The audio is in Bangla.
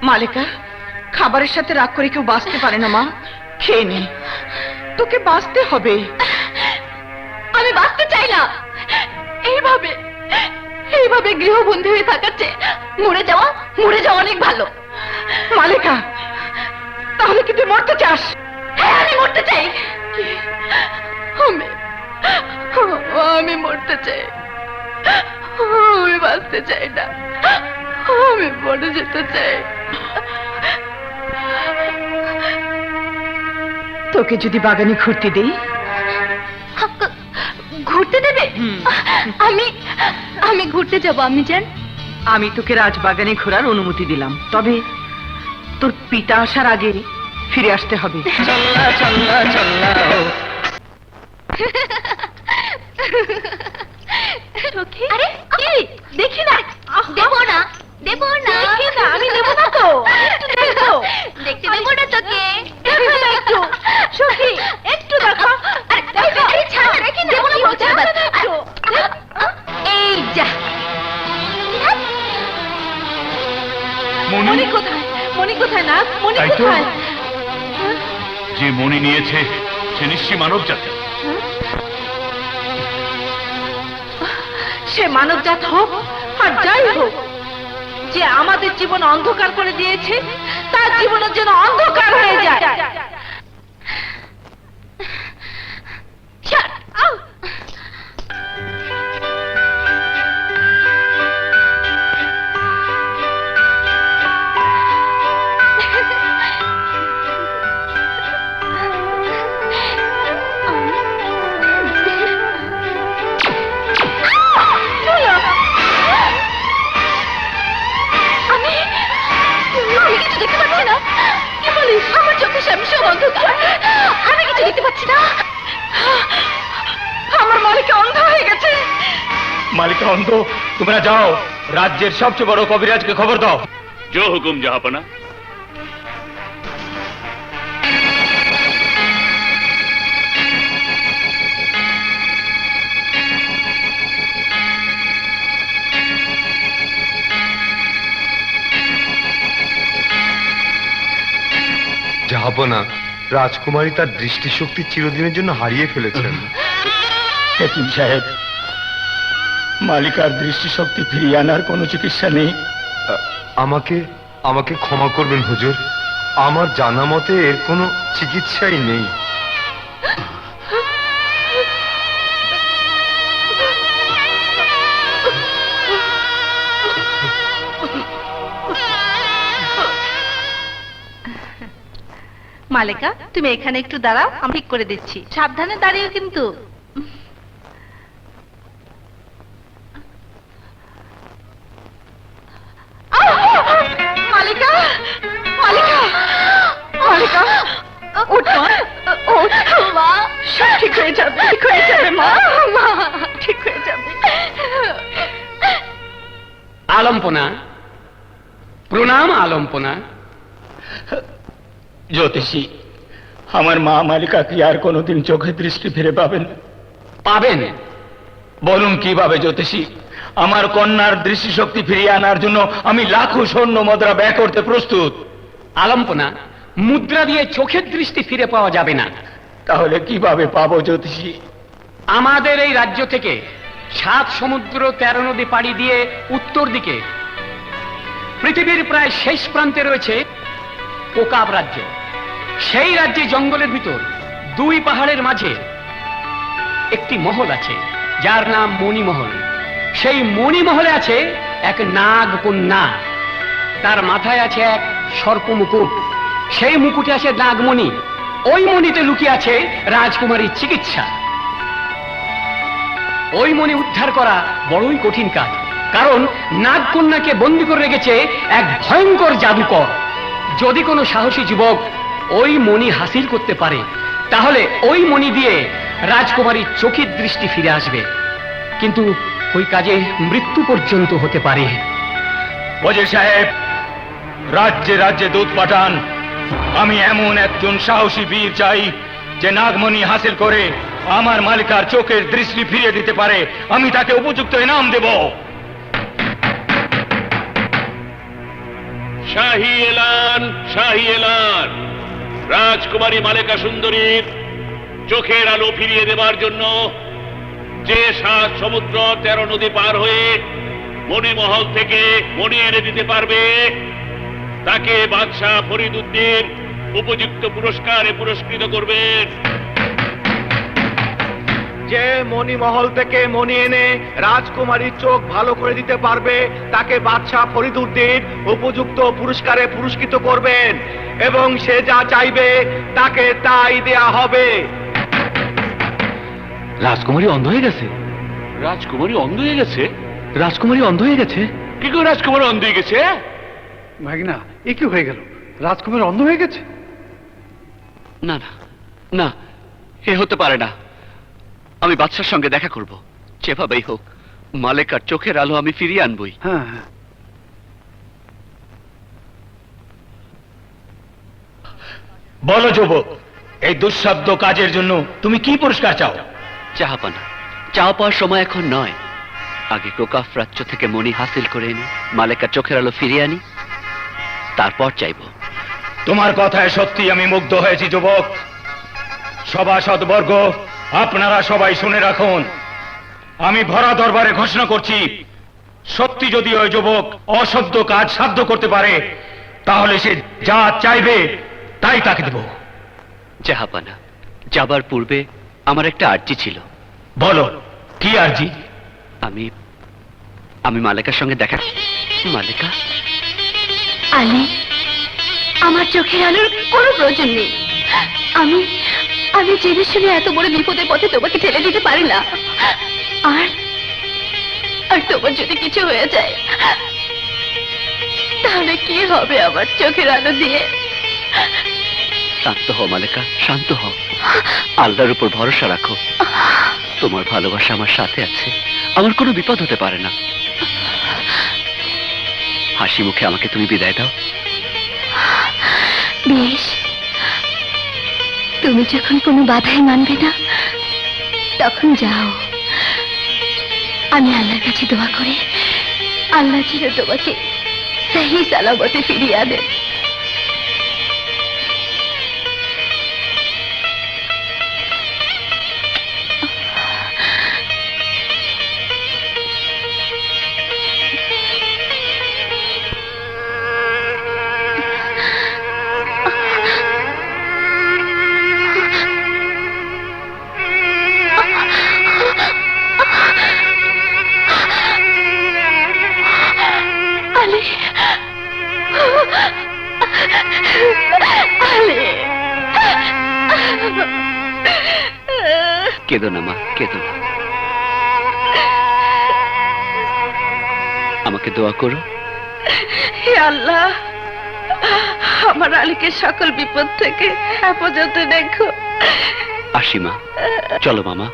মালিকা, খাবারের সাথে রাগ করে কেউ বাঁচতে পারে না মা। খেয়ে নে, তোকে বাঁচতে হবে। আমি বাঁচতে চাই না। এইভাবে এইভাবে গৃহবন্দী হয়ে থাকার চেয়ে মরে যাওয়া অনেক ভালো। মালিকা, তাহলে কি তুই মরতে চাস? হ্যাঁ, আমি মরতে চাই। আমি মরতে চাই। আমি বাঁচতে চাই না। আমি মরে যেতে চাই। তোকে যদি বাগানে ঘুরতে দেই? ঘুরতে দেবে? আমি ঘুরতে যাবো আমি জান। আমি তোকে রাজবাগানে ঘোরার অনুমতি দিলাম, তবে তোর পিতা আসার আগে ফিরে আসতে হবে। চল্লা চল্লা চল্লা। আরে কি? দেখি না। দেবো না, দেবো না। দেখি না, আমি দেবো না তো। দেখতে দেবো না তোকে। একটু সখী, একটু দেখো। আরে ছাড়, দেখি না। দেবো না বলছি। এই যা। মণি কোথায়? মণি কোথায় না? মণি তাই তো। কোথায়? যে মণি নিয়েছে সে নিশ্চয়ই মানব জাতি। সে মানবজাত হোক আর যাই হোক, যে আমাদের জীবন অন্ধকার করে দিয়েছে তার জীবনের যেন অন্ধকার হয়ে যায়। ছাড়। আমি কিছু দেখতে পাচ্ছি না। কি বলিস? আমার চোখের সামনে সব অন্ধকার। আমি কিছু দেখতে পাচ্ছি না। আমার মালিকা অন্ধ হয়ে গেছে। মালিকা অন্ধ? তোমরা যাও, রাজ্যের সবচেয়ে বড় কবিরাজকে খবর দাও। जो हुकुम जहापना। জাহাপনা, রাজকুমারী তার দৃষ্টিশক্তি চিরদিনের জন্য হারিয়ে ফেলেছেন। হেকিম সাহেব, মালিকার দৃষ্টিশক্তি ফিরিয়ে আনার কোনো চিকিৎসা নেই? আমাকে আমাকে ক্ষমা করবেন হুজুর, আমার জানা মতে এর কোনো চিকিৎসাই নেই। মালিকা, তুমি এখানে একটু দাঁড়াও, আমি ঠিক করে দিচ্ছি। সাবধানে দাঁড়িয়ে কিন্তু। মালিকা, মালিকা, মালিকা, ওঠ মা, ওঠ। মা, সব ঠিক হয়ে যাবে, ঠিক হয়ে যাবে মা, মা, ঠিক হয়ে যাবে। আলম্পনা, প্রণাম আলম্পনা। জ্যোতিষী, আমার মা মালিকা কি আর কোনোদিন চোখে দৃষ্টি ফিরে পাবেন? পাবেন। বলুন কিভাবে জ্যোতিষী? আমার কন্যার দৃষ্টিশক্তি ফিরিয়ে আনার জন্য আমি লাখো স্বর্ণ মুদ্রা ব্যয় করতে প্রস্তুত। আলম্পনা, মুদ্রা দিয়ে চোখের দৃষ্টি ফিরে পাওয়া যাবে না। তাহলে কিভাবে পাবো জ্যোতিষী? আমাদের এই রাজ্য থেকে 7 সমুদ্র 13 নদী পাড়ি দিয়ে উত্তর দিকে পৃথিবীর প্রায় শেষ প্রান্তে রয়েছে কোকাব রাজ্য। সেই রাজ্যে জঙ্গলের ভিতর 2 পাহাড়ের মাঝে একটি মহল আছে, যার নাম মণিমহল। সেই মণিমহলে আছে এক নাগ কন্যা, তার মাথায় আছে এক সর্প মুকুট, সেই মুকুটে আছে নাগমণি, ওই মণিতে লুকিয়ে আছে রাজকুমারীর চিকিৎসা। ওই মণি উদ্ধার করা বড়ই কঠিন কাজ, কারণ নাগকন্যাকে বন্দী করে রেখেছে এক ভয়ঙ্কর জাদুকর। যদি কোনো সাহসী যুবক ওই মণি হাসিল করতে পারে, তাহলে ওই মণি দিয়ে রাজকুমারীর চোখের দৃষ্টি ফিরে আসবে, কিন্তু ওই কাজে মৃত্যু পর্যন্ত হতে পারে। ওজে সাহেব, রাজ্যে রাজ্যে দূত পাঠান। আমি এমন একজন সাহসী বীর চাই যে নাগমণি হাসিল করে আমার মালিকার চোখের দৃষ্টি ফিরিয়ে দিতে পারে। আমি তাকে উপযুক্ত ইনাম দেব। শাহী এলান, শাহী এলান। রাজকুমারী মালেকা সুন্দরীর চোখের আলো ফিরিয়ে দেবার জন্য যে 7 সমুদ্র 13 নদী পার হয়ে মণিমহল থেকে মণি এনে দিতে পারবে, তাকে বাদশাহ ফরিদ উদ্দিন উপযুক্ত পুরস্কারে পুরস্কৃত করবেন। যে মণিমহল থেকে মণি এনে রাজকুমারীর চোখ ভালো করে দিতে পারবে, তাকে বাদশাহ ফরিদ উদ্দিন উপযুক্ত পুরস্কারে পুরস্কৃত করবেন, এবং সে যা চাইবে তাকে তাই দেয়া হবে। রাজকুমারী অন্ধ হয়ে গেছে। রাজকুমারী অন্ধ হয়ে গেছে? রাজকুমারী অন্ধ হয়ে গেছে? কি করে রাজকুমারী অন্ধ হয়ে গেছে? ভাগনা, এ কি হয়ে গেল? রাজকুমার অন্ধ হয়ে গেছে? না না না, এ হতে পারে না। আমি বাদশার সঙ্গে দেখা করব, যেভাবেই হোক মালেকার চোখের আলো আমি ফিরিয়ে আনবই। হ্যাঁ হ্যাঁ। বলো যুবক, এই দুঃসাধ্য কাজের জন্য তুমি কি পুরস্কার চাও? চাহাপানা, চাওয়া পাওয়ার সময় এখন নয়। আগে কোকাফ রাজ্য থেকে মণি হাসিল করে এনে মালেকার চোখের আলো ফিরিয়ে আনি, তারপর চাইব। তোমার কথায় সত্যি আমি মুগ্ধ হয়েছি যুবক। সভাসদবর্গ, আপনারা সবাই শুনে রাখুন, আমি ভরা দরবারে ঘোষণা করছি, সত্যি যদি ওই যুবক অসাধ্য কাজ সাধ্য করতে পারে, তাহলে সে যা চাইবে তাই তাকে দেব। জাহাপানা, যাবার পূর্বে আমার একটা আর্জি ছিল। বলো, কি আর্জি? আমি আমি মালেকার সঙ্গে দেখা। মালেকা, আলী, আমার চোখের আলোর কোনো প্রয়োজন নেই। আমি আমি জেনে শুনে এত বড় বিপদের পথে তোমাকে ঠেলে দিতে পারি না। আর আর তোমার যদি কিছু হয়ে যায়, তাহলে কি হবে আমার চোখের আলো দিয়ে? শান্ত হও মালেকা, শান্ত হও। আল্লাহর উপর ভরসা রাখো। তোমার ভালোবাসা আমার সাথে আছে, আমার কোনো বিপদ হতে পারে না। হাসি মুখে আমাকে তুমি বিদায় দাও। বেশ, তুমি যখন কোনো বাধাই মানবে না, তখন যাও। আমি আল্লাহর কাছে দোয়া করে আল্লাহ যেন তোমাকে সহি সালামতে ফিরিয়ে আনেন। কেঁদো না মা, কেঁদো না। আমাকে দোয়া করো। হে আল্লাহ, আমার আলীকে সকল বিপদ থেকে হেফাজতে রেখো। আসি মা, চলো মামা।